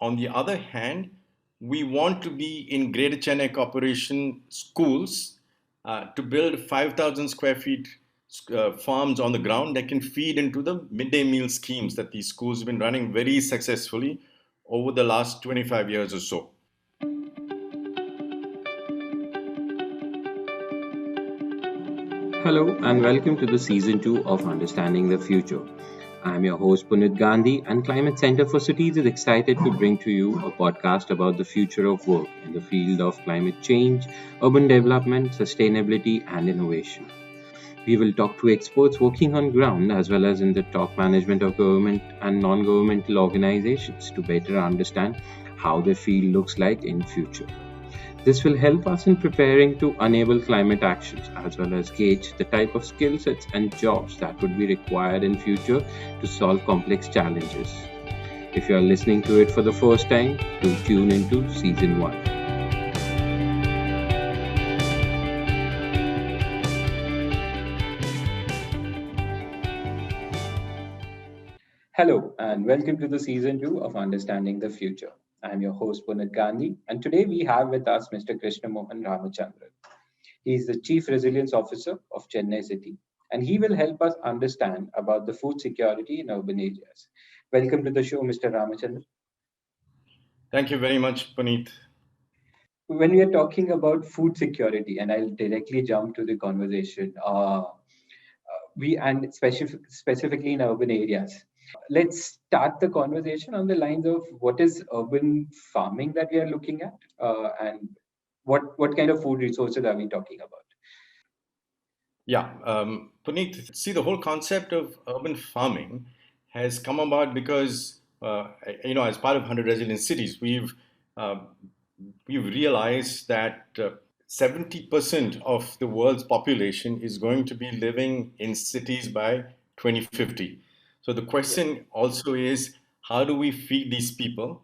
on the other hand, we want to be in Greater Chennai Corporation schools to build 5,000 square feet farms on the ground that can feed into the midday meal schemes that these schools have been running very successfully over the last 25 years or so. Hello and welcome to the season 2 of Understanding the Future. I am your host Punit Gandhi, and Climate Center for Cities is excited to bring to you a podcast about the future of work in the field of climate change, urban development, sustainability, and innovation. We will talk to experts working on ground as well as in the top management of government and non-governmental organizations to better understand how their field looks like in future. This will help us in preparing to enable climate actions as well as gauge the type of skill sets and jobs that would be required in future to solve complex challenges. If you are listening to it for the first time, do tune into season 1. Hello and welcome to the season 2 of Understanding the Future. I am your host Punit Gandhi, and today we have with us Mr. Krishna Mohan Ramachandran. He is the Chief Resilience Officer of Chennai City, and he will help us understand about the food security in urban areas. Welcome to the show, Mr. Ramachandran. Thank you very much, Puneet. When we are talking about food security, and I'll directly jump to the conversation, we and specifically in urban areas. Let's start the conversation on the lines of what is urban farming that we are looking at, and what kind of food resources are we talking about? Yeah, Puneet, see, the whole concept of urban farming has come about because, as part of 100 resilient cities, uh, we've realized that 70% of the world's population is going to be living in cities by 2050. So the Yeah. question also is, how do we feed these people?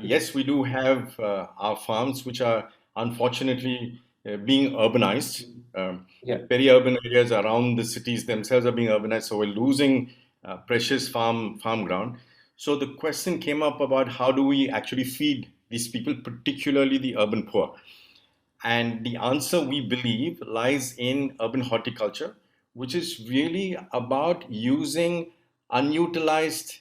Yes, we do have our farms, which are unfortunately being urbanized. The Yeah. peri-urban areas around the cities themselves are being urbanized, so we're losing precious farm ground. So the question came up about how do we actually feed these people, particularly the urban poor. And the answer, we believe, lies in urban horticulture, which is really about using unutilized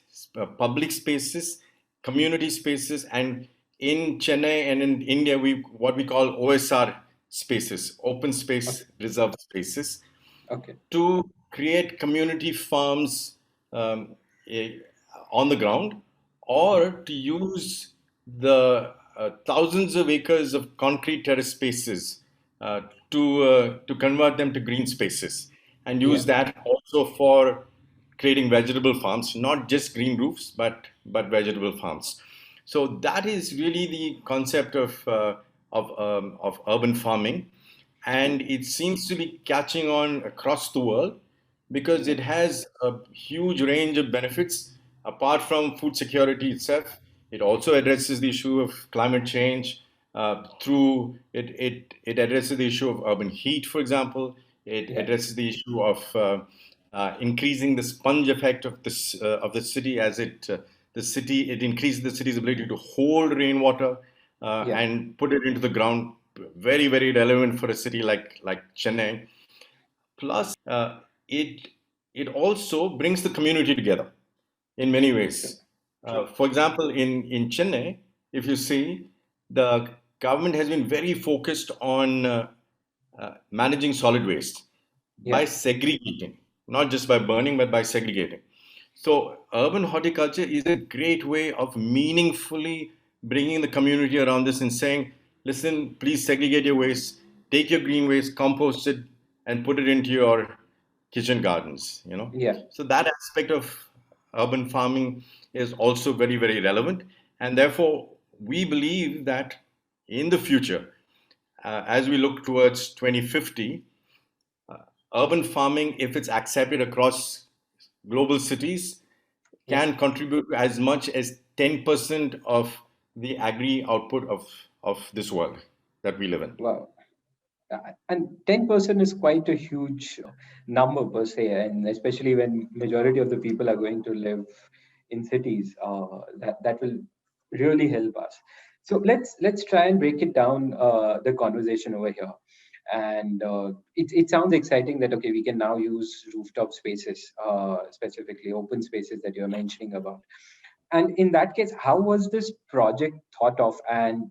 public spaces, community spaces, and in Chennai and in India, we what we call OSR spaces, open space Okay. reserved spaces, Okay. to create community farms um, eh, on the ground, or to use the thousands of acres of concrete terrace spaces uh, to convert them to green spaces and Yeah. use that also for creating vegetable farms, not just green roofs, but vegetable farms. So that is really the concept of urban farming, and it seems to be catching on across the world because Yeah. it has a huge range of benefits apart from food security itself. It also addresses the issue of climate change through it, it addresses the issue of urban heat, for example. It Yeah. addresses the issue of increasing the sponge effect of the city, as it increases the city's ability to hold rainwater Yeah. and put it into the ground. Very, very relevant for a city like Chennai. Plus, it it also brings the community together in many True. ways. True. For example, in Chennai, if you see, the government has been very focused on managing solid waste Yeah. by segregating, not just by burning, but by segregating. So, urban horticulture is a great way of meaningfully bringing the community around this and saying, listen, please segregate your waste, take your green waste, compost it, and put it into your kitchen gardens. Yeah. So, that aspect of urban farming is also very, very relevant. And therefore, we believe that in the future, as we look towards 2050, urban farming, if it's accepted across global cities, Yes. can contribute to as much as 10% of the agri output of this world that we live in. Wow. And 10% is quite a huge number per se, and especially when majority of the people are going to live in cities, that will really help us. So let's try and break it down, the conversation over here. And it sounds exciting that okay, we can now use rooftop spaces, specifically open spaces that you're mentioning about. And in that case, how was this project thought of, and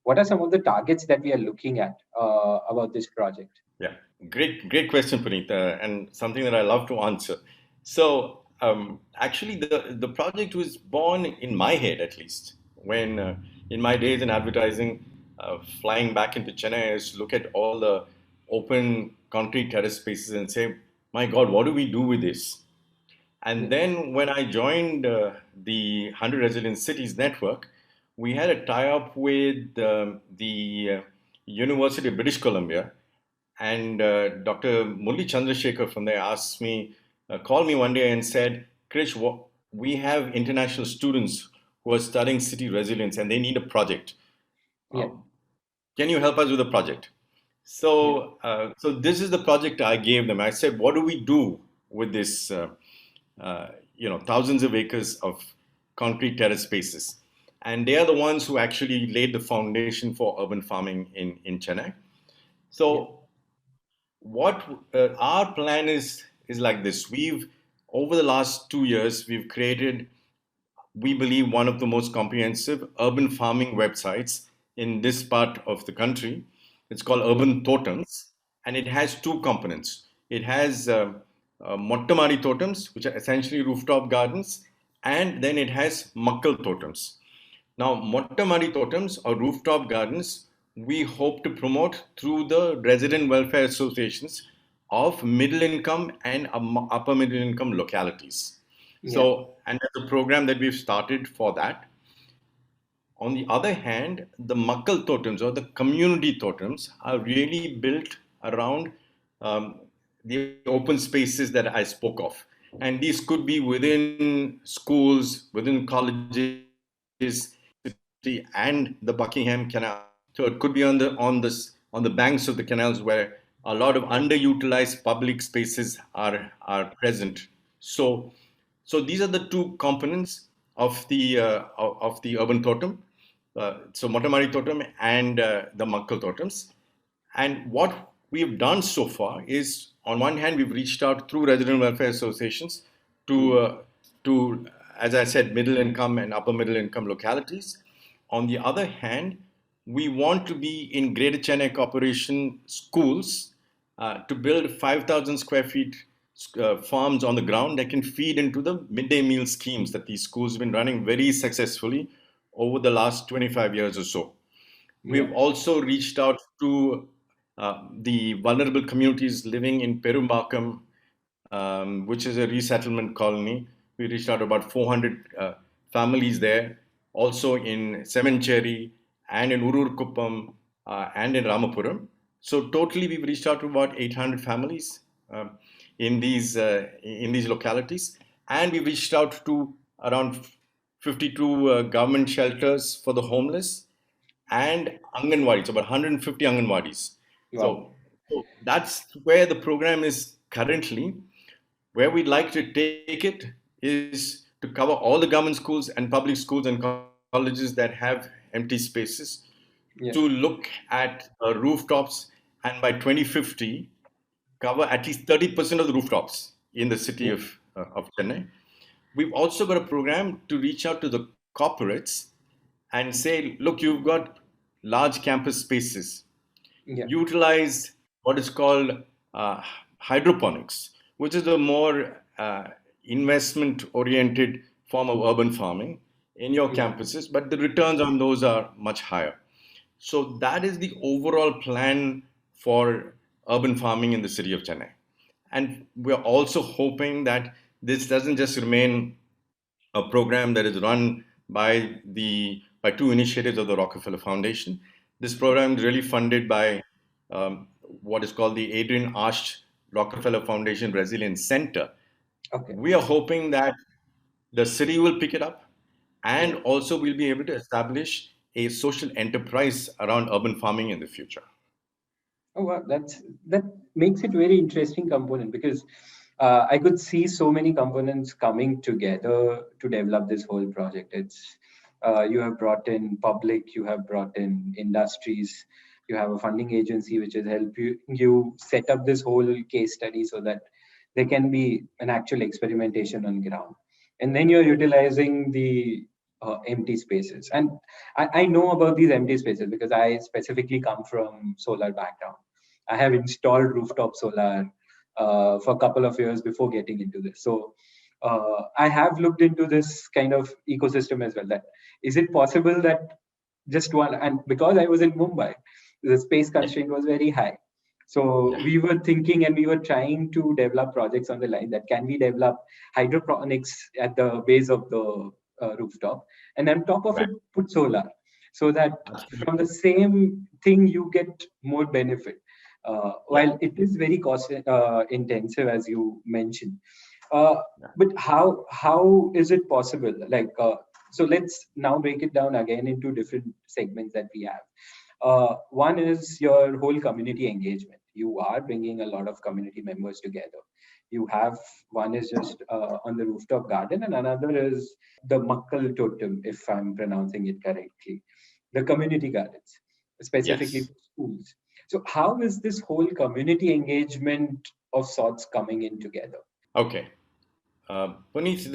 what are some of the targets that we are looking at about this project? Yeah, great question, Puneet, and something that I love to answer. So, actually, the project was born in my head, at least, when in my days in advertising, flying back into Chennai, I used to look at all the open concrete terrace spaces and say, "My God, what do we do with this?" Yeah, And then when I joined the 100 Resilient Cities Network, we had a tie-up with the University of British Columbia, and Dr. Murli Chandrasekhar from there asked me, called me one day and said, Krish, we have international students who are studying city resilience and they need a project. yeah, Um, can you help us with the project? yeah, So this is the project I gave them. I said, what do we do with this, thousands of acres of concrete terrace spaces? And they are the ones who actually laid the foundation for urban farming in Chennai. yeah, So what our plan is like this. We've over the last 2 years we've created, we believe, one of the most comprehensive urban farming websites in this part of the country. It's called yeah, Urban Totems, and it has two components. It has Mottamari Totems, which are essentially rooftop gardens, and then it has Makkal Totems. Now, Mottamari Totems or rooftop gardens, we hope to promote through the resident welfare associations of middle income and upper middle income localities. yeah, And there's a program that we've started for that. On the other hand, the Makkal totems or the community totems are really built around um, the open spaces that I spoke of. And these could be within schools, within colleges, city, and the Buckingham Canal. So it could be on the banks of the canals where a lot of underutilized public spaces are present. So these are the two components of the urban totem. So Motamari totem and the Makkal totems. And what we've done so far is, on one hand, we've reached out through resident welfare associations to, yeah, uh, to, as I said, middle income and upper middle income localities. On the other hand, we want to be in Greater Chennai Corporation schools to build 5,000 square feet farms on the ground that can feed into the midday meal schemes that these schools have been running very successfully over the last 25 years or so. yeah, We've also reached out to the vulnerable communities living in Perumbakam, which is a resettlement colony. We reached out to about 400 families there, also in Semencheri and in Urur and in Ramapuram. So totally, we've reached out to about 800 families in these localities, and we reached out to around 52 government shelters for the homeless and Anganwadis, about 150 Anganwadis. wow, So that's where the program is currently. Where we'd like to take it is to cover all the government schools and public schools and colleges that have empty spaces, to yeah, look at rooftops, and by 2050 cover at least 30% of the rooftops in the city yeah, of Chennai. We've also got a program to reach out to the corporates and say, look, you've got large campus spaces. yeah, Utilize what is called hydroponics, which is a more investment oriented form of urban farming in your yeah. campuses, but the returns on those are much higher. So that is the overall plan for urban farming in the city of Chennai. And we're also hoping that this doesn't just remain a program that is run by two initiatives of the Rockefeller Foundation. This program is really funded by what is called the Adrian Ash Rockefeller Foundation Resilience Center. Okay, We are hoping that the city will pick it up, yeah. and also we'll be able to establish a social enterprise around urban farming in the future. Oh, wow, that makes it very interesting component because I could see so many components coming together to develop this whole project. You have brought in public, you have brought in industries, you have a funding agency which has helped you set up this whole case study so that there can be an actual experimentation on ground. And then you're utilizing the empty spaces. And I know about these empty spaces because I specifically come from solar background. I have installed rooftop solar for a couple of years before getting into this. So I have looked into this kind of ecosystem as well. That is it possible that just one, and because I was in Mumbai, the space Yeah, constraint was very high. So yeah, we were thinking and we were trying to develop projects on the line that can we develop hydroponics at the base of the rooftop, and on top of right. it put solar, so that from Absolutely. the same thing you get more benefit. Yeah, While it is very cost intensive as you mentioned, uh, yeah. but how is it possible? Like, so let's now break it down again into different segments that we have. One is your whole community engagement. You are bringing a lot of community members together. You have one is just on the rooftop garden, and another is the Makkal Totem, if I'm pronouncing it correctly, the community gardens, specifically Yes. for schools. So, how is this whole community engagement of sorts coming in together? Okay. Puneet,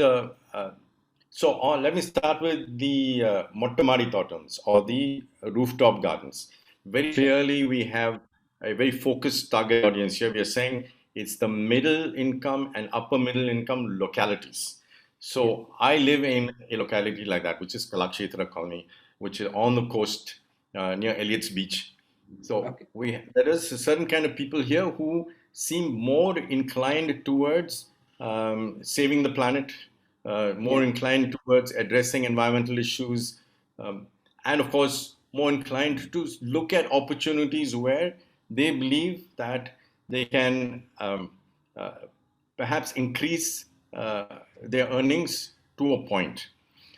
let me start with the Mottamadi Totems or the rooftop gardens. Very Sure. clearly, we have a very focused target audience here. We are saying it's the middle income and upper middle income localities. Yeah. So I live in a locality like that, which is Kalakshetra Colony, which is on the coast near Elliott's Beach. So Okay. there is a certain kind of people here who seem more inclined towards saving the planet, more Yeah. inclined towards addressing environmental issues, um, and of course, more inclined to look at opportunities where they believe that they can uh, perhaps increase their earnings to a point.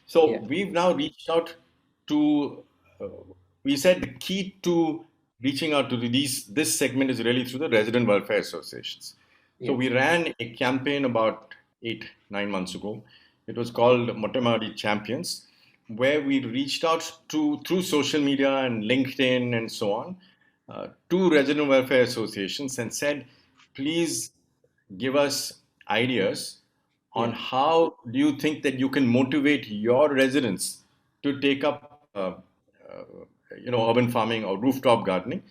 So Yeah. we've now reached out to, uh, we said the key to reaching out to this segment is really through the resident welfare associations. So Yeah. we ran a campaign about 8, 9 months ago. It was Okay. called Motamadi Champions, where we reached out to through social media and LinkedIn and so on to resident welfare associations and said, please give us ideas on Yeah. how do you think that you can motivate your residents to take up urban farming or rooftop gardening.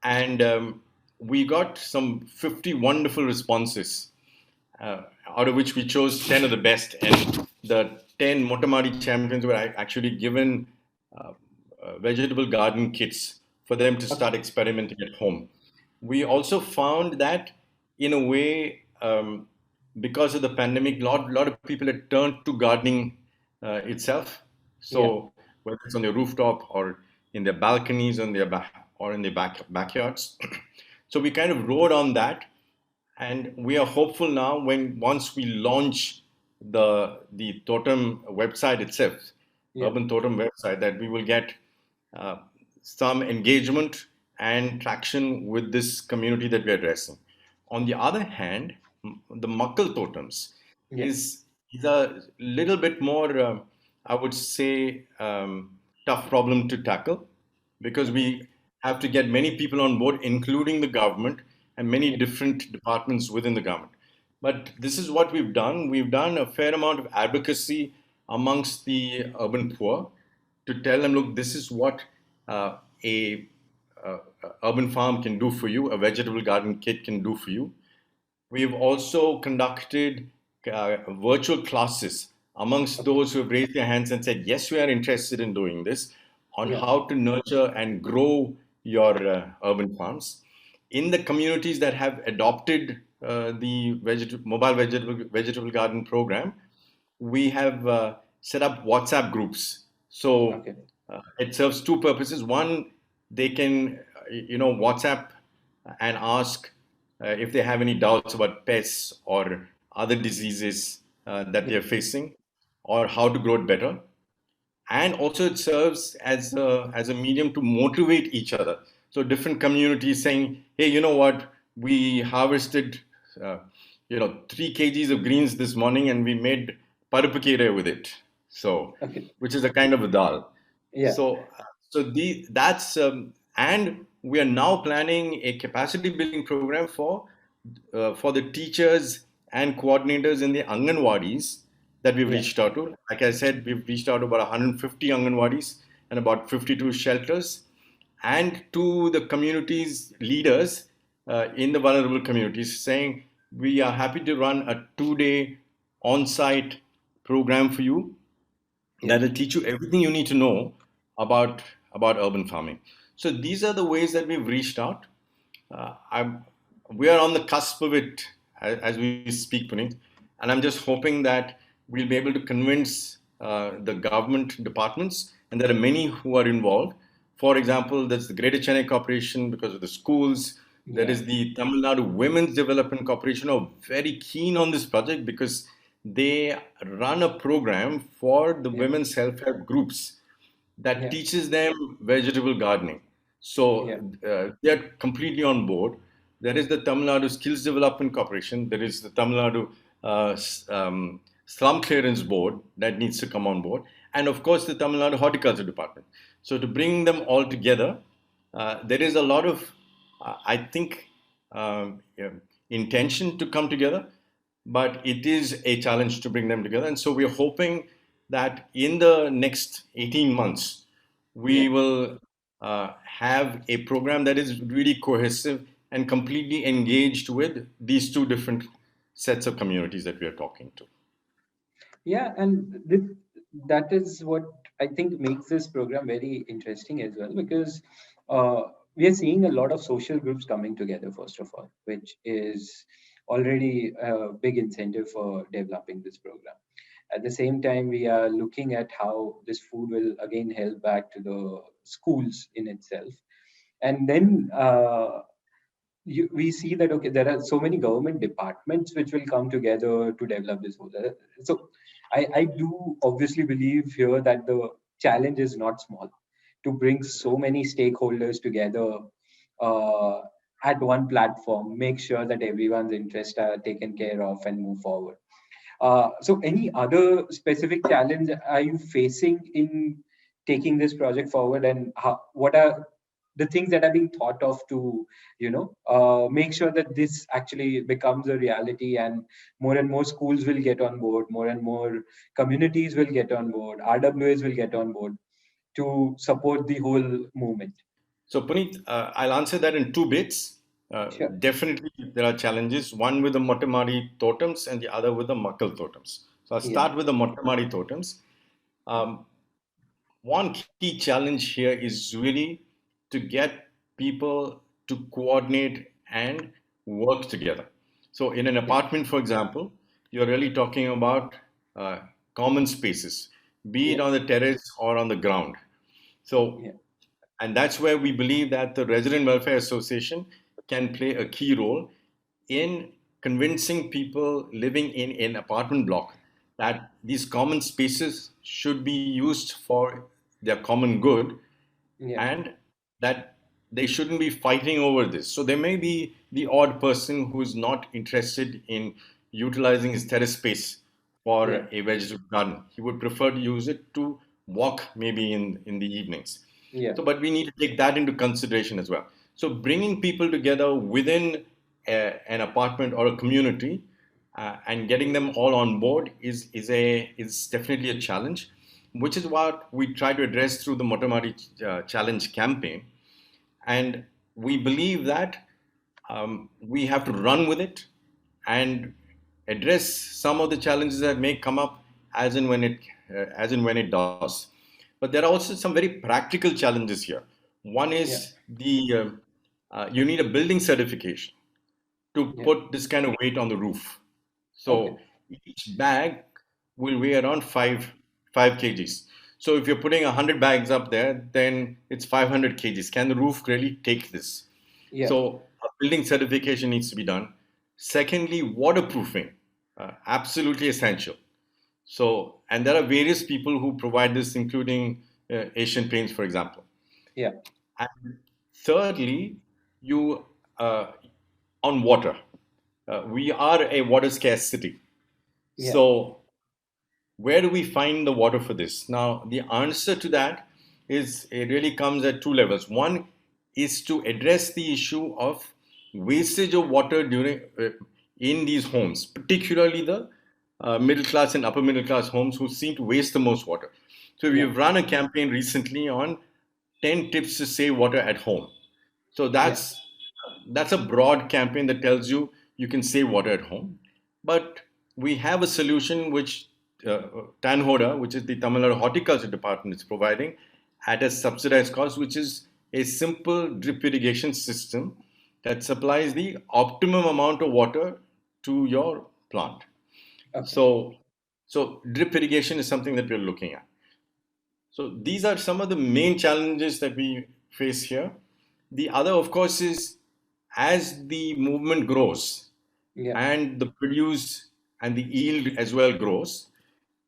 And we got some 50 wonderful responses, out of which we chose 10 of the best. And the 10 Motamadi champions were actually given uh, vegetable garden kits for them to Okay. start experimenting at home. We also found that, in a way, because of the pandemic, lot of people had turned to gardening itself. Yeah. So whether it's on their rooftop or in their balconies, or in their backyards. So we kind of rode on that, and we are hopeful now, when once we launch the Totem website itself, Yeah. Urban Totem website, that we will get uh, some engagement and traction with this community that we're addressing. On the other hand, the Muckle Totems Yeah. is a little bit more, I would say, tough problem to tackle, because Okay. we have to get many people on board, including the government and many Yeah. different departments within the government. But this is what we've done. We've done a fair amount of advocacy amongst the urban poor to tell them, look, this is what a urban farm can do for you, a vegetable garden kit can do for you. We've also conducted virtual classes amongst Okay. those who have raised their hands and said, yes, we are interested in doing this, on Yeah. how to nurture and grow your urban farms. In the communities that have adopted the vegetable garden program, we have set up WhatsApp groups. So Okay. it serves two purposes. One, they can, WhatsApp and ask if they have any doubts about pests or other diseases that Yeah. they're facing, or how to grow it better. And also it serves as a medium to motivate each other. So different communities saying, hey, you know what, we harvested uh, 3 kgs of greens this morning and we made parupakere with it. So, Okay. which is a kind of a dal. Yeah. So, so the that's and we are now planning a capacity building program for the teachers and coordinators in the Anganwadis that we've Yeah. reached out to. Like I said, we've reached out to about 150 Anganwadis and about 52 shelters, and to the communities leaders in the vulnerable communities, saying we are happy to run a 2 day on-site program for you Yeah. that will teach you everything you need to know about urban farming. So these are the ways that we've reached out. We are on the cusp of it as we speak, Puneet, and I'm just hoping that we'll be able to convince the government departments, and there are many who are involved. For example, there's the Greater Chennai Corporation because of the schools. There Yeah. is the Tamil Nadu Women's Development Corporation, who are very keen on this project because they run a program for the Yeah. women's self-help groups that Yeah. teaches them vegetable gardening. So Yeah. they are completely on board. There is the Tamil Nadu Skills Development Corporation. There is the Tamil Nadu Slum Clearance Board that needs to come on board. And of course, the Tamil Nadu Horticulture Department. So to bring them all together, there is a lot of, I think, yeah, intention to come together, but it is a challenge to bring them together. And so we're hoping that in the next 18 months, Yeah. we will have a program that is really cohesive and completely engaged with these two different sets of communities that we are talking to. Yeah, and that is what I think makes this program very interesting as well, because uh, we are seeing a lot of social groups coming together, first of all, which is already a big incentive for developing this program. At the same time, we are looking at how this food will again help back to the schools in itself. And then we see that okay, there are so many government departments which will come together to develop this whole. So I do obviously believe here that the challenge is not small to bring so many stakeholders together uh, at one platform, make sure that everyone's interests are taken care of and move forward. So, any other specific challenge are you facing in taking this project forward, and what are the things that are being thought of to, make sure that this actually becomes a reality, and more schools will get on board, more and more communities will get on board, RWAs will get on board to support the whole movement. So, Puneet, I'll answer that in two bits. Sure. Definitely, there are challenges, one with the Motamari totems and the other with the Makal totems. So, I'll Yeah. start with the Motamari totems. Um, One key challenge here is really to get people to coordinate and work together. So, in an Yeah. apartment, for example, you're really talking about uh, common spaces, be it Yeah. on the terrace or on the ground. So, Yeah. and that's where we believe that the Resident Welfare Association can play a key role in convincing people living in an apartment block that these common spaces should be used for their common good, Yeah. and that they shouldn't be fighting over this. So there may be the odd person who is not interested in utilizing his terrace space Yeah. for a vegetable garden. He would prefer to use it to walk maybe in the evenings. Yeah. So, but we need to take that into consideration as well. So, bringing people together within an apartment or a community and getting them all on board is definitely a challenge, which is what we try to address through the Motamari Challenge campaign. And we believe that we have to run with it and address some of the challenges that may come up as and when it does. But there are also some very practical challenges here. One Yeah. is you need a building certification to Yeah. put this kind of weight on the roof. Okay. So each bag will weigh around five kgs. So if you're putting 100 bags up there, then it's 500 kgs. Can the roof really take this? Yeah. So a building certification needs to be done. Secondly, waterproofing, absolutely essential. So, and there are various people who provide this, including Asian Paints, for example. Yeah. And thirdly, you on water. We are a water scarce city. Yeah. So where do we find the water for this? Now, the answer to that is it really comes at two levels. One is to address the issue of wastage of water during in these homes, particularly the middle class and upper middle class homes who seem to waste the most water. So Yeah. we've run a campaign recently on 10 tips to save water at home. So Yeah. that's a broad campaign that tells you you can save water at home. But we have a solution which Tanhoda, which is the Tamil Nadu Horticulture Department, is providing at a subsidized cost, which is a simple drip irrigation system that supplies the optimum amount of water to your plant. Okay. So drip irrigation is something that we're looking at. So these are some of the main challenges that we face here. The other, of course, is as the movement grows Yeah. and the produce and the yield as well grows,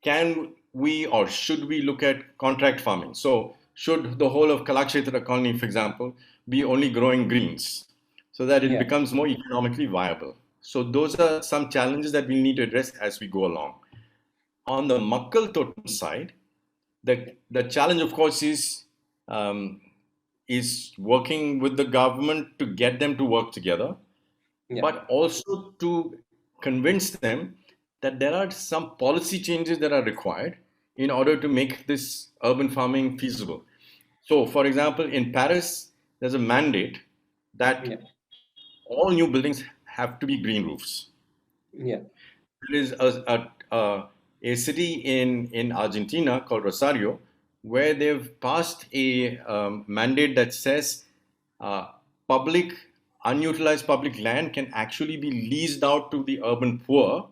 can we or should we look at contract farming? So should the whole of Kalakshetra colony, for example, be only growing greens so that it Yeah. becomes more economically viable? So those are some challenges that we need to address as we go along. On the Makkal Totem side, the challenge, of course, um, is working with the government to get them to work together, Yeah. but also to convince them that there are some policy changes that are required in order to make this urban farming feasible. So, for example, in Paris, there's a mandate that Yeah. all new buildings have to be green roofs. Yeah. There is a city in Argentina called Rosario where they've passed a mandate that says uh, public, unutilized public land can actually be leased out to the urban poor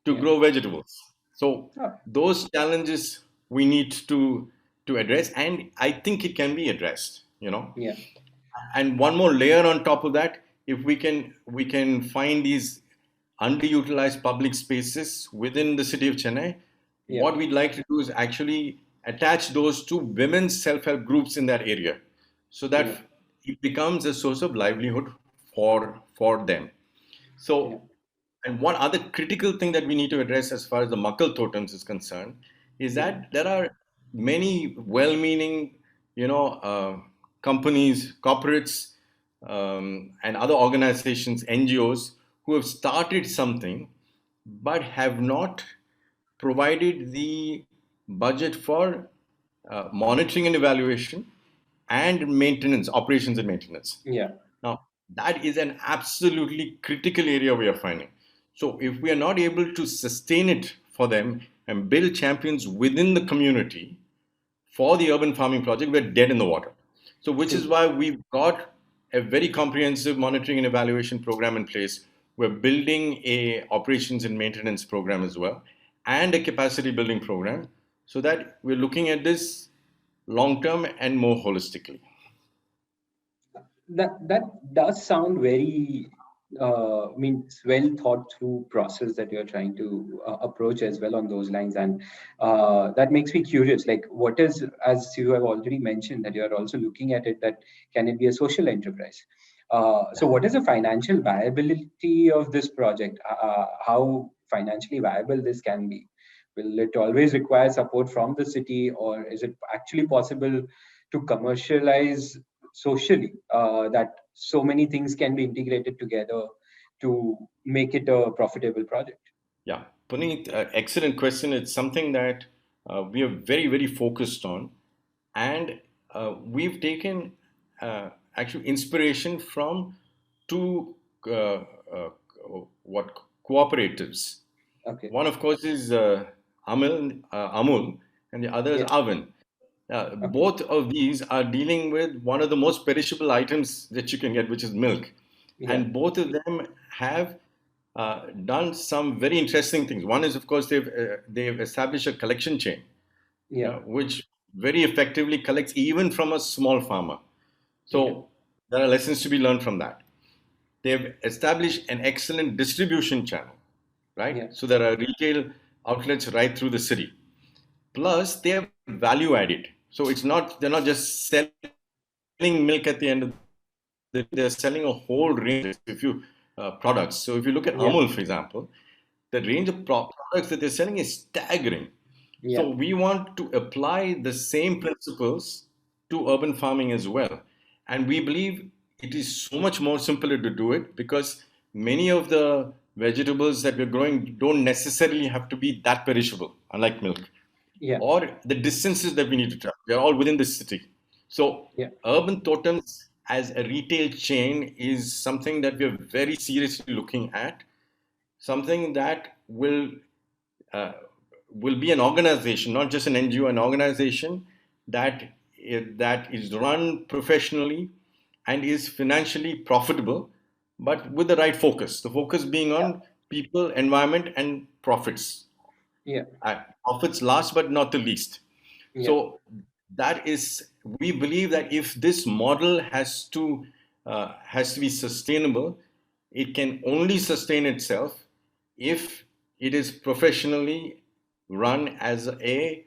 to Yeah. grow vegetables. So Oh, those challenges we need to address, and I think it can be addressed. yeah. And one more layer on top of that, if we can find these underutilized public spaces within the city of Chennai, Yeah. what we'd like to do is actually attach those to women's self-help groups in that area so Yeah. that it becomes a source of livelihood for them. Yeah. So, and one other critical thing that we need to address as far as the Muckle totems is concerned is Yeah. that there are many well-meaning, companies, corporates, and other organizations, NGOs, who have started something but have not provided the budget for monitoring and evaluation and maintenance, operations and maintenance. Yeah. Now, that is an absolutely critical area we are finding. So, if we are not able to sustain it for them and build champions within the community for the urban farming project, we're dead in the water. So, which is True. why we've got a very comprehensive monitoring and evaluation program in place. We're building a operations and maintenance program as well, and a capacity building program, so that we're looking at this long term and more holistically. That does sound very I mean, it's well thought through process that you're trying to approach as well on those lines. And that makes me curious, like what is, as you have already mentioned, that you're also looking at it, that can it be a social enterprise? So what is the financial viability of this project? How financially viable this can be? Will it always require support from the city, or is it actually possible to commercialize socially, that so many things can be integrated together to make it a profitable project? Yeah, Puneet, excellent question. It's something that we are very, very focused on. And we've taken actual inspiration from two what cooperatives. Okay. One, of course, is Amul, and the other is Yeah. Avan. Okay. Both of these are dealing with one of the most perishable items that you can get, which is milk. Yeah. And both of them have done some very interesting things. One is, of course, they've established a collection chain, Yeah. which very effectively collects even from a small farmer. Yeah. So there are lessons to be learned from that. They've established an excellent distribution channel, right? Yeah. So there are retail outlets right through the city. Plus, they have value added. So they're not just selling milk at the end of the day, they're selling a whole range of products. So if you look at Yeah. Amul, for example, the range of products that they're selling is staggering. Yeah. So we want to apply the same principles to urban farming as well. And we believe it is so much more simpler to do it because many of the vegetables that we're growing don't necessarily have to be that perishable, unlike milk, Yeah. or the distances that we need to travel. They're all within the city. So Yeah. Urban Totems as a retail chain is something that we're very seriously looking at, something that uh, will be an organization, not just an NGO, an organization that is run professionally and is financially profitable, but with the right focus. The focus being Yeah. on people, environment, and profits. Yeah. Profits last, but not the least. Yeah. So that is, we believe that if this model has to be sustainable, it can only sustain itself if it is professionally run as a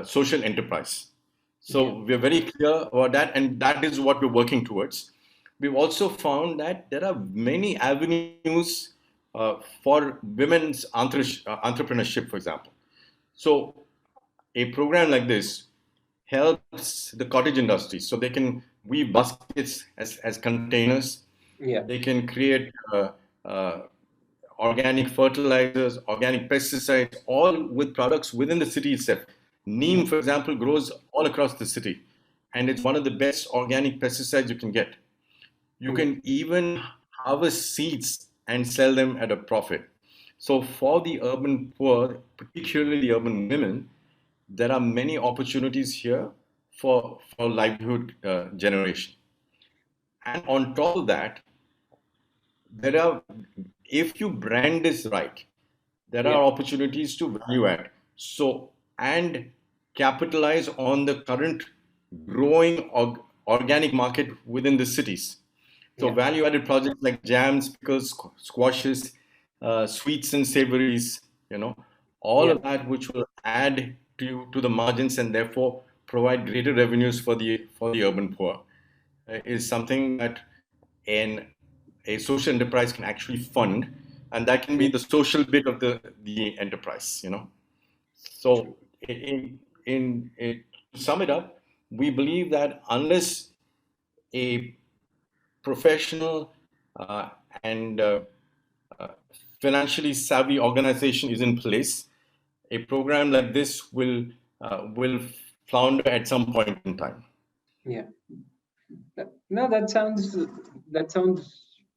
social enterprise. Yeah. So we're very clear about that, and that is what we're working towards. We've also found that there are many avenues for women's entrepreneurship, for example. So a program like this helps the cottage industry so they can weave baskets as containers. Yeah. They can create uh, organic fertilizers, organic pesticides, all with products within the city itself. Yeah. Neem, for example, grows all across the city, and it's one of the best organic pesticides you can get. You Yeah. can even harvest seeds and sell them at a profit. So, for the urban poor, particularly the urban women, there are many opportunities here for livelihood generation. And on top of that, there are, if you brand this right, there Yeah. are opportunities to value add. So, and capitalize on the current growing organic market within the cities. So, Yeah. value added projects like jams, pickles, squashes, sweets and savories, you know, all Yeah. of that which will add to the margins and therefore provide greater revenues for the urban poor is something that an a social enterprise can actually fund, and that can be Yeah. the social bit of the enterprise, you know. True. So to sum it up, we believe that unless a professional uh, and uh, financially savvy organization is in place, a program like this will flounder at some point in time. Yeah. No, that sounds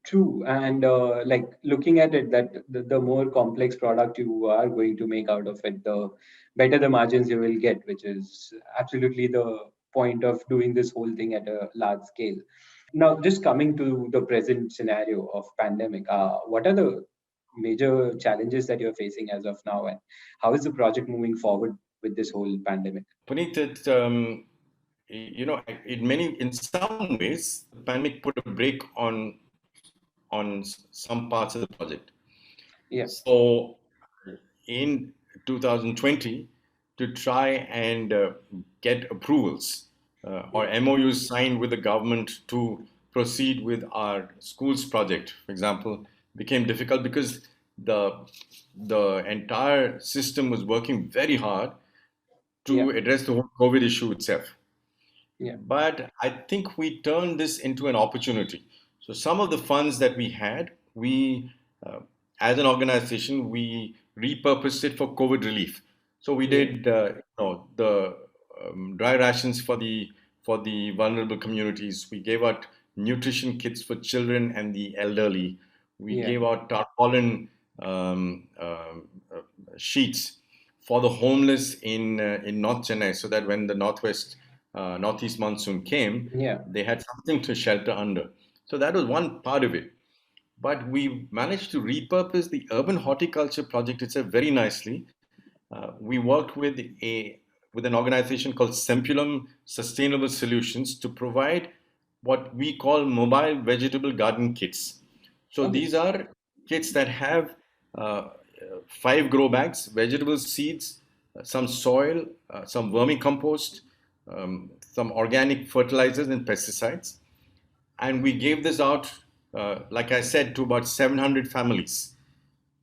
true. And like looking at it, that the more complex product you are going to make out of it, the better the margins you will get, which is absolutely the point of doing this whole thing at a large scale. Now, just coming to the present scenario of pandemic, what are the major challenges that you're facing as of now, and how is the project moving forward with this whole pandemic? Puneet, you know, in some ways, the pandemic put a break on some parts of the project. Yeah. So in 2020, to try and get approvals or Yeah. MOUs signed with the government to proceed with our schools project, for example, became difficult because the the entire system was working very hard Yeah. to address the whole COVID issue itself. Yeah. But I think we turned this into an opportunity. So some of the funds that we had, uh, as an organization, we repurposed it for COVID relief. So we Yeah. did, the dry rations for the vulnerable communities. We gave out nutrition kits for children and the elderly. We Yeah. gave out tarpaulin uh, sheets for the homeless in North Chennai, so that when the northeast monsoon came, Yeah. they had something to shelter under. So that was one part of it. But we managed to repurpose the urban horticulture project itself very nicely. We worked with an organization called Sempulum Sustainable Solutions to provide what we call mobile vegetable garden kits. So Okay. these are kits that have uh, five grow bags, vegetable seeds, some soil, some vermicompost, some organic fertilizers and pesticides. And we gave this out, like I said, to about 700 families.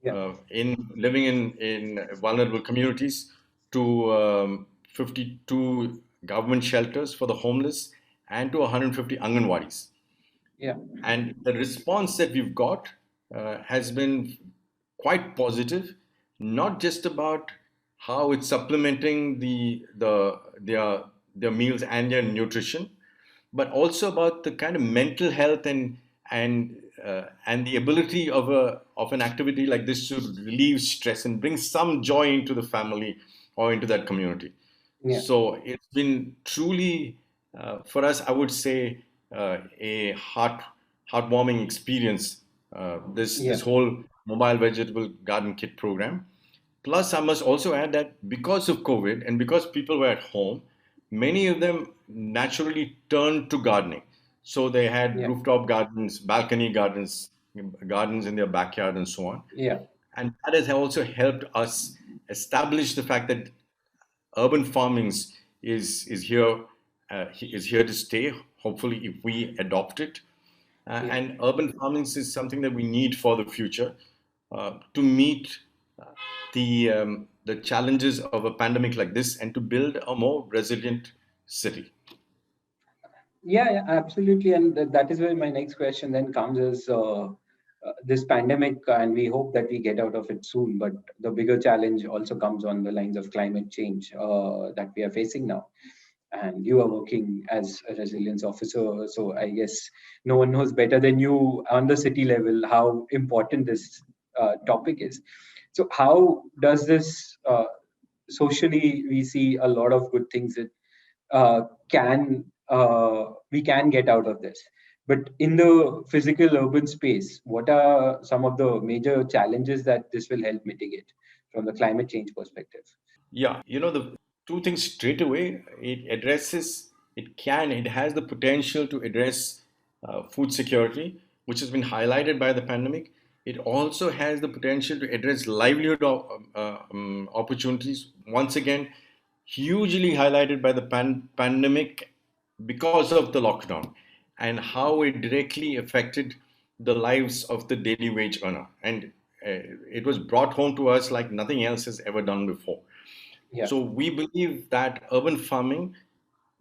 Yeah. in living in vulnerable communities to 52 government shelters for the homeless and to 150 Anganwadis. Yeah. And the response that we've got has been quite positive, not just about how it's supplementing their meals and their nutrition, but also about the kind of mental health and the ability of an activity like this to relieve stress and bring some joy into the family or into that community. Yeah. So it's been truly for us, I would say, a heartwarming experience. This Yeah. whole mobile vegetable garden kit program. Plus, I must also add that because of COVID and because people were at home, many of them naturally turned to gardening. So they had Yeah. rooftop gardens, balcony gardens, gardens in their backyard, and so on. Yeah. And that has also helped us establish the fact that urban farming is here to stay. Hopefully, if we adopt it, Yeah. and urban farming is something that we need for the future to meet the challenges of a pandemic like this and to build a more resilient city. Yeah, yeah, absolutely. And that is where my next question then comes is this pandemic, and we hope that we get out of it soon. But the bigger challenge also comes on the lines of climate change that we are facing now. And you are working as a resilience officer. So I guess no one knows better than you on the city level how important this topic is. So, how does this socially, we see a lot of good things that can we can get out of this. But in the physical urban space, what are some of the major challenges that this will help mitigate from the climate change perspective? Yeah, the two things straight away. It has the potential to address food security, which has been highlighted by the pandemic. It also has the potential to address livelihood opportunities, once again, hugely highlighted by the pandemic because of the lockdown and how it directly affected the lives of the daily wage earner. And it was brought home to us like nothing else has ever done before. Yeah, So we believe that urban farming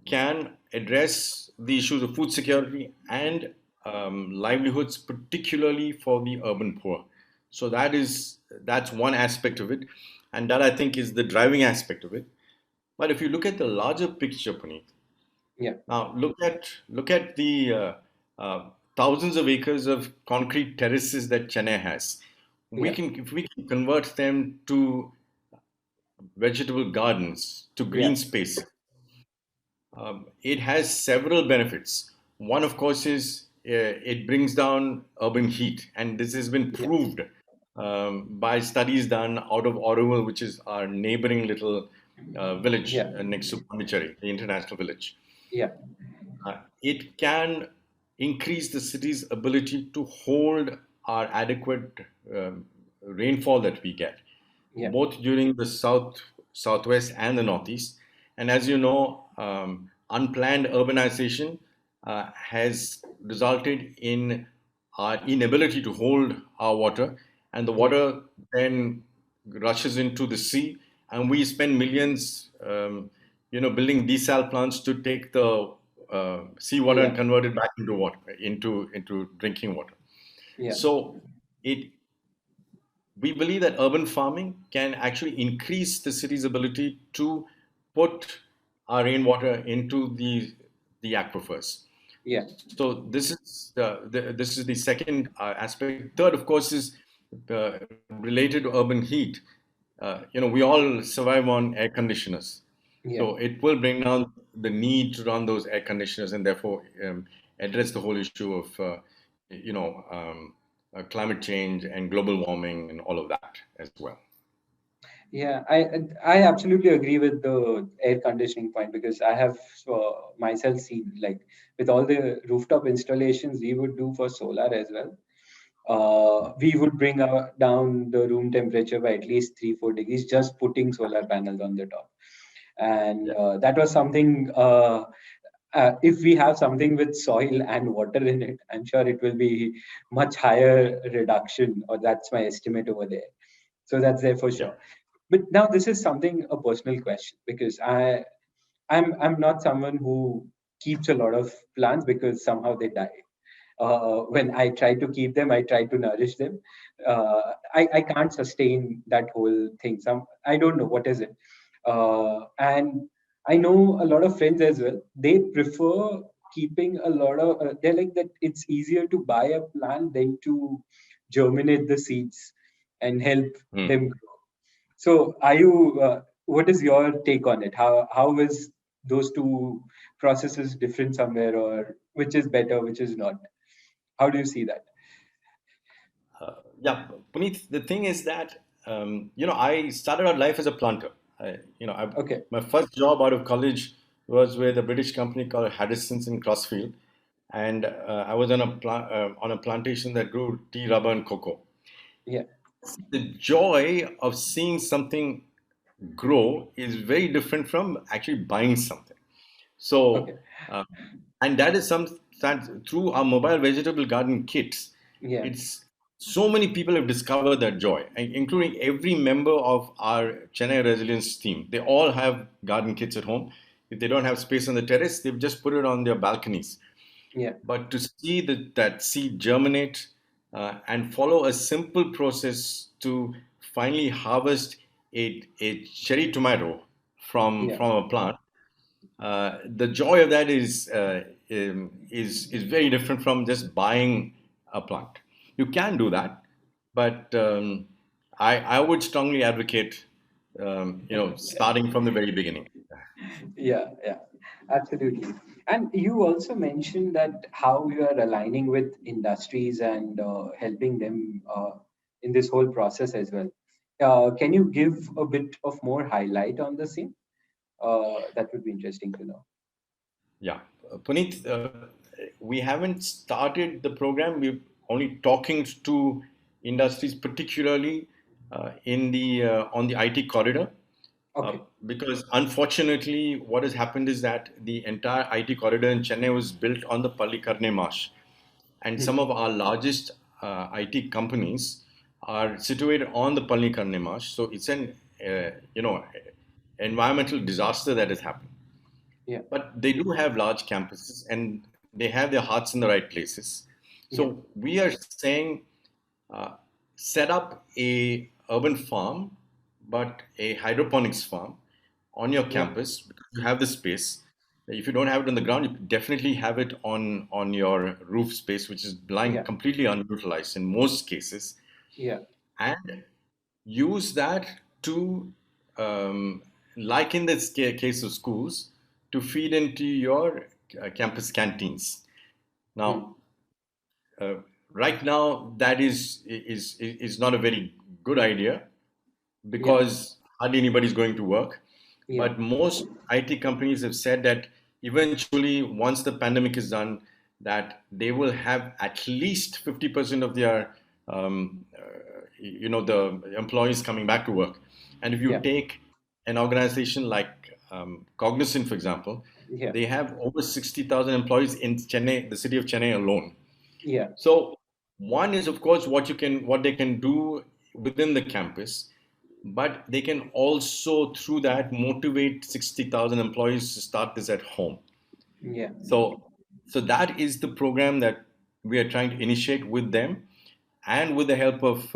can address the issues of food security and livelihoods, particularly for the urban poor. So that's one aspect of it, and that I think is the driving aspect of it. But if you look at the larger picture, Puneet, yeah, now look at the thousands of acres of concrete terraces that Chennai has. We yeah, can, if we can convert them to vegetable gardens, to yeah, green space, it has several benefits. One, of course, is it brings down urban heat, and this has been yeah, proved by studies done out of Oroville, which is our neighboring little village yeah, next to Pondicherry, the international village. yeah, It can increase the city's ability to hold our adequate rainfall that we get, yeah, both during the southwest, and the northeast. And as you know, unplanned urbanization has resulted in our inability to hold our water, and the yeah, water then rushes into the sea, and we spend millions, building desal plants to take the seawater yeah, and convert it back into water, into drinking water. yeah, So it we believe that urban farming can actually increase the city's ability to put our rainwater into the aquifers. yeah, So this is the second aspect. Third, of course, is related to urban heat. We all survive on air conditioners, yeah. so it will bring down the need to run those air conditioners and therefore address the whole issue of you know climate change and global warming and all of that as well. Yeah, I absolutely agree with the air conditioning point because I have myself seen like with all the rooftop installations we would do for solar as well. We would bring down the room temperature by at least 3-4 degrees just putting solar panels on the top, and Yeah. that was something. If we have something with soil and water in it, I'm sure it will be much higher reduction, or that's my estimate over there. So that's there for Yeah. sure. But now this is something a personal question, because I'm not someone who keeps a lot of plants because somehow they die. When I try to keep them, I try to nourish them. I can't sustain that whole thing. I don't know what is it. And I know a lot of friends as well. They prefer keeping a lot of. They're like that. It's easier to buy a plant than to germinate the seeds and help Hmm. them grow. So, are you? What is your take on it? How is those two processes different somewhere, or which is better, which is not? How do you see that? Yeah, Puneet, the thing is that, I started out life as a planter. Okay. My first job out of college was with a British company called Haddison's in Crossfield, and I was on a plantation that grew tea, rubber, and cocoa. Yeah. The joy of seeing something grow is very different from actually buying something. So, Okay. uh, and that is some that through our mobile vegetable garden kits, Yeah. it's so many people have discovered that joy, including every member of our Chennai Resilience team. They all have garden kits at home. If they don't have space on the terrace, they've just put it on their balconies. Yeah. But to see that seed germinate and follow a simple process to finally harvest a cherry tomato Yeah. from a plant, the joy of that is very different from just buying a plant. You can do that, but I would strongly advocate starting from the very beginning. Yeah. Yeah. Absolutely. And you also mentioned that how you are aligning with industries and helping them in this whole process as well. Can you give a bit of more highlight on the same? That would be interesting to know. Yeah, Puneet, we haven't started the program. We're only talking to industries, particularly in the on the IT corridor, uh, Okay. because unfortunately, what has happened is that the entire IT corridor in Chennai was built on the Pallikarne marsh, and some Hmm. of our largest IT companies are situated on the Pallikarne marsh. So it's an environmental disaster that has happened, Yeah. but they do have large campuses and they have their hearts in the right places. Yeah. So we are saying uh, set up a urban farm, but a hydroponics farm on your Yeah. campus because you have the space. If you don't have it on the ground, you definitely have it on your roof space, which is lying Yeah. completely unutilized in most cases, Yeah. and use that to, um, like in this case of schools, to feed into your campus canteens. Now, Hmm. uh, right now, that is not a very good idea Yeah. because hardly anybody's going to work. Yeah. But most IT companies have said that eventually, once the pandemic is done, that they will have at least 50% of their, the employees coming back to work. And if you Yeah. take an organization like Cognizant, for example, Yeah. they have over 60,000 employees in Chennai, the city of Chennai alone. Yeah. So one is, of course, what they can do within the campus, but they can also through that motivate 60,000 employees to start this at home. Yeah. So so that is the program that we are trying to initiate with them, and with the help of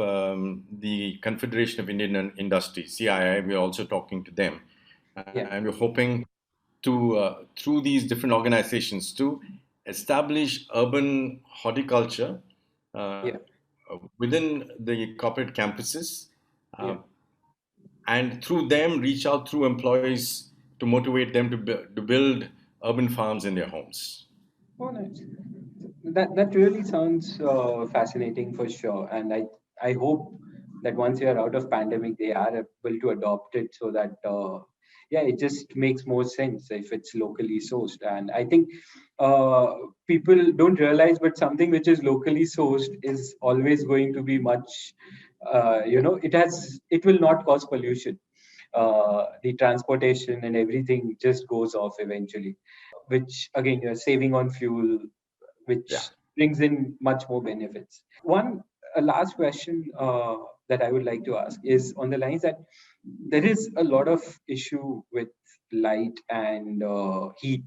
the Confederation of Indian Industry, CII. We are also talking to them, Yeah. and we're hoping to through these different organizations to establish urban horticulture uh, Yeah. within the corporate campuses, Yeah. uh, and through them reach out through employees to motivate them to build urban farms in their homes. Oh, nice. That really sounds fascinating for sure, and I hope that once you are out of pandemic, they are able to adopt it so that yeah, it just makes more sense if it's locally sourced. And I think uh, people don't realize, but something which is locally sourced is always going to be much. It will not cause pollution. The transportation and everything just goes off eventually, which again you're saving on fuel, Yeah. which brings in much more benefits. One last question. that I would like to ask is on the lines that there is a lot of issue with light and heat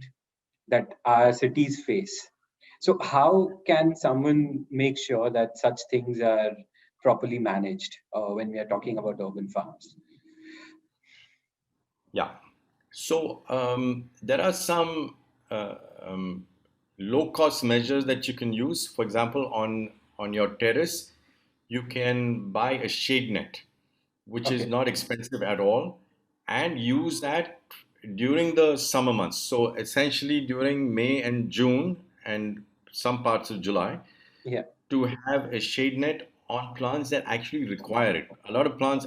that our cities face. So, how can someone make sure that such things are properly managed when we are talking about urban farms? Yeah. So there are some uh, um, low-cost measures that you can use. For example, on your terrace, you can buy a shade net, which is Okay. not expensive at all, and use that during the summer months. So essentially during May and June and some parts of July, Yeah. to have a shade net on plants that actually require it. A lot of plants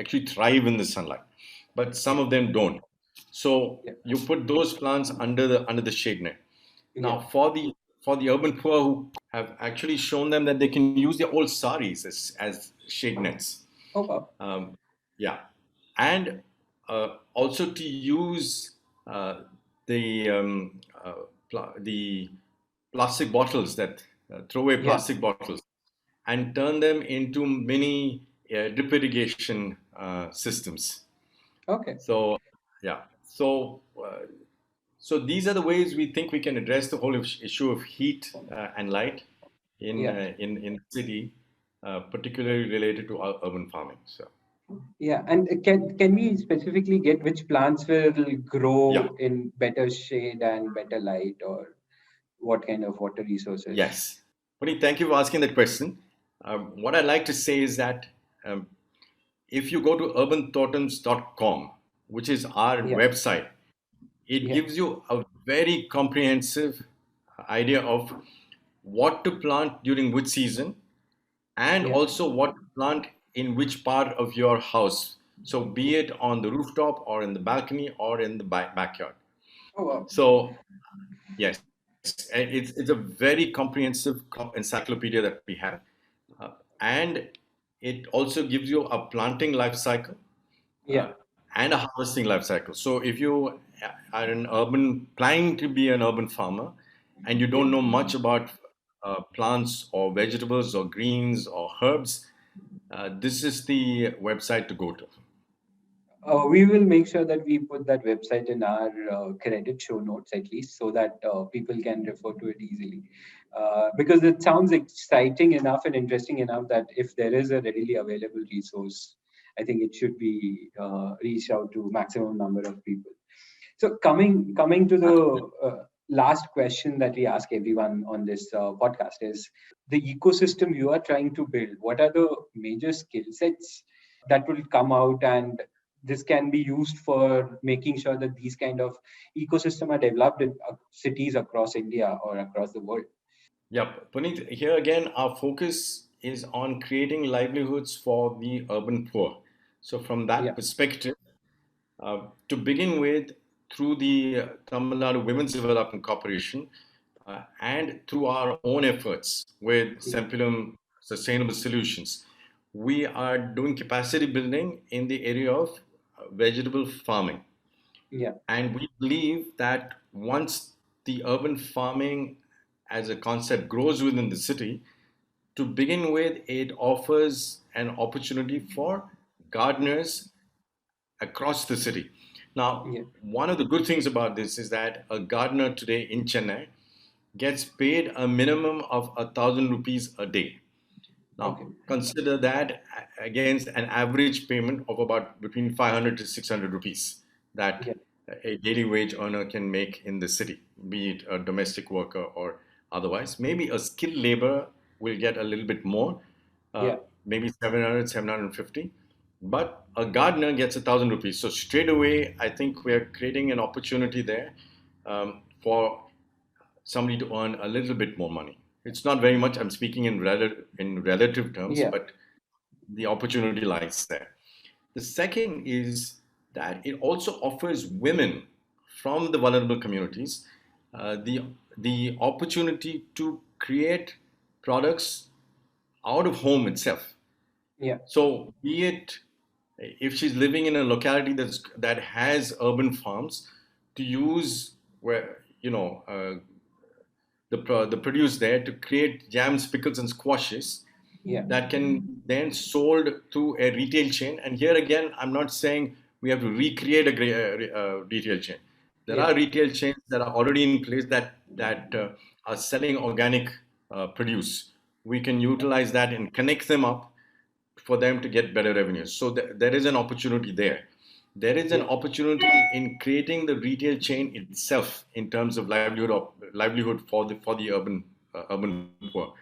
actually thrive in the sunlight, but some Yeah. of them don't. So Yeah. you put those plants under the shade net. Yeah. Now for the urban poor who have actually shown them that they can use their old saris as shade nets. Oh, wow. Um, yeah, and also to use the the plastic bottles that throwaway Yeah. plastic bottles and turn them into mini drip irrigation systems. Okay. So yeah, so these are the ways we think we can address the whole issue of heat and light Yeah. in the city, particularly related to urban farming. So Yeah. And can we specifically get which plants will yeah, grow in better shade and better light, or what kind of water resources? yes. Puneet, thank you for asking that question. What I'd like to say is that um, if you go to urbanthotems.com, which is our Yeah. website, it Yeah. gives you a very comprehensive idea of what to plant during which season and Yeah. also what to plant in which part of your house. So, be it on the rooftop or in the balcony or in the backyard. Oh, wow. So, yes, it's a very comprehensive encyclopedia that we have. And it also gives you a planting life cycle Yeah. and a harvesting life cycle. So if you are an urban planning to be an urban farmer and you Yeah. don't know much about plants or vegetables or greens or herbs, this is the website to go to. We will make sure that we put that website in our credit show notes at least so that people can refer to it easily. Because it sounds exciting enough and interesting enough that if there is a readily available resource, I think it should be reached out to maximum number of people. So coming to the last question that we ask everyone on this podcast is the ecosystem you are trying to build. What are the major skill sets that will come out, and this can be used for making sure that these kind of ecosystem are developed in cities across India or across the world? Yep. Puneet, here again, our focus is on creating livelihoods for the urban poor. So, from Yeah, that perspective, to begin with, through the Tamil Nadu Women's Development Corporation and through our own efforts with yeah, Sempulum Sustainable Solutions, we are doing capacity building in the area of vegetable farming. yeah, And we believe that once the urban farming as a concept grows within the city, to begin with, it offers an opportunity for gardeners across the city. Now, yeah. one of the good things about this is that a gardener today in Chennai gets paid a minimum of 1,000 rupees a day. Okay. Now, consider that against an average payment of about between 500 to 600 rupees that Yeah, a daily wage earner can make in the city, be it a domestic worker or otherwise. Maybe a skilled laborer will get a little bit more, yeah, maybe 700, 750. But a gardener gets 1,000 rupees. So straight away, I think we're creating an opportunity there for somebody to earn a little bit more money. It's not very much. I'm speaking in relative terms, yeah, but the opportunity lies there. The second is that it also offers women from the vulnerable communities the opportunity to create products out of home itself. yeah, So, be it if she's living in a locality that has urban farms, to use where the produce there to create jams, pickles, and squashes, Yeah. that can then sold to a retail chain. And here again, I'm not saying we have to recreate a retail chain. There Yeah. are retail chains that are already in place that are selling organic produce. We can utilize that and connect them up for them to get better revenues. So there is an opportunity there. There is an Yeah. opportunity in creating the retail chain itself in terms of livelihood for the urban poor.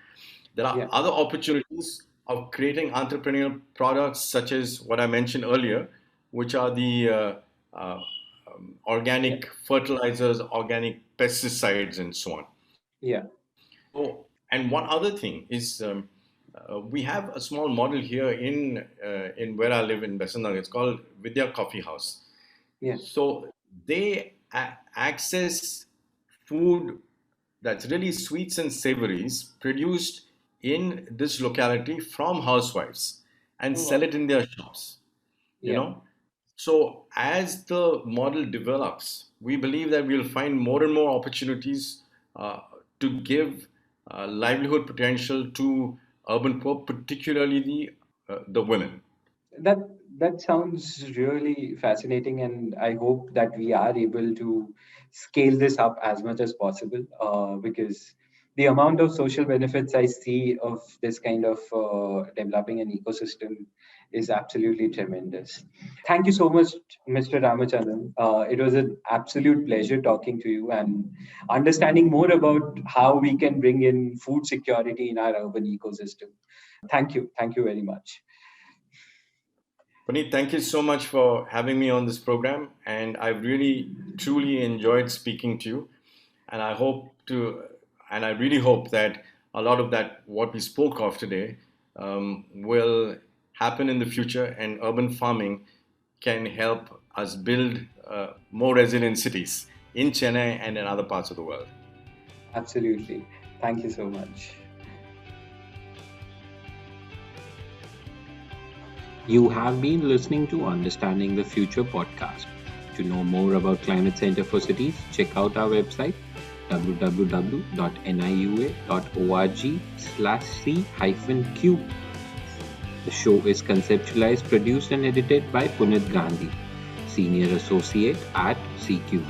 There are Yeah. other opportunities of creating entrepreneurial products such as what I mentioned earlier, which are the uh, Yeah. organic fertilizers, organic pesticides, and so on. Yeah. So, and one other thing is we have a small model here in where I live in Besant Nagar. It's called Vidya Coffee House. Yeah. So they access food that's really sweets and savories produced in this locality from housewives and Oh, sell wow. it in their shops, you Yeah. know. So as the model develops, we believe that we'll find more and more opportunities uh, to give livelihood potential to urban poor, particularly the women. That that sounds really fascinating, and I hope that we are able to scale this up as much as possible. Because the amount of social benefits I see of this kind of developing an ecosystem is absolutely tremendous. Thank you so much, Mr. Ramachandran. It was an absolute pleasure talking to you and understanding more about how we can bring in food security in our urban ecosystem. Thank you. Thank you very much. Puneet, thank you so much for having me on this program, and I've really truly enjoyed speaking to you. And I really hope that a lot of that what we spoke of today will happen in the future, and urban farming can help us build more resilient cities in Chennai and in other parts of the world. Absolutely. Thank you so much. You have been listening to Understanding the Future podcast. To know more about Climate Center for Cities, check out our website www.niua.org/c-q. The show is conceptualized, produced, and edited by Punit Gandhi, Senior Associate at CQ.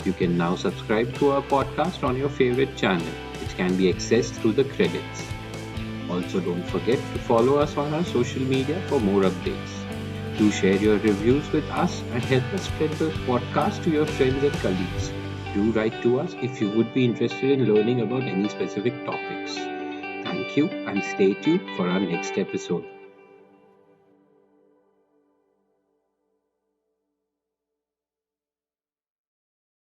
You can now subscribe to our podcast on your favorite channel, which can be accessed through the credits. Also, don't forget to follow us on our social media for more updates. Do share your reviews with us and help us spread the podcast to your friends and colleagues. Do write to us if you would be interested in learning about any specific topics. Thank you and stay tuned for our next episode.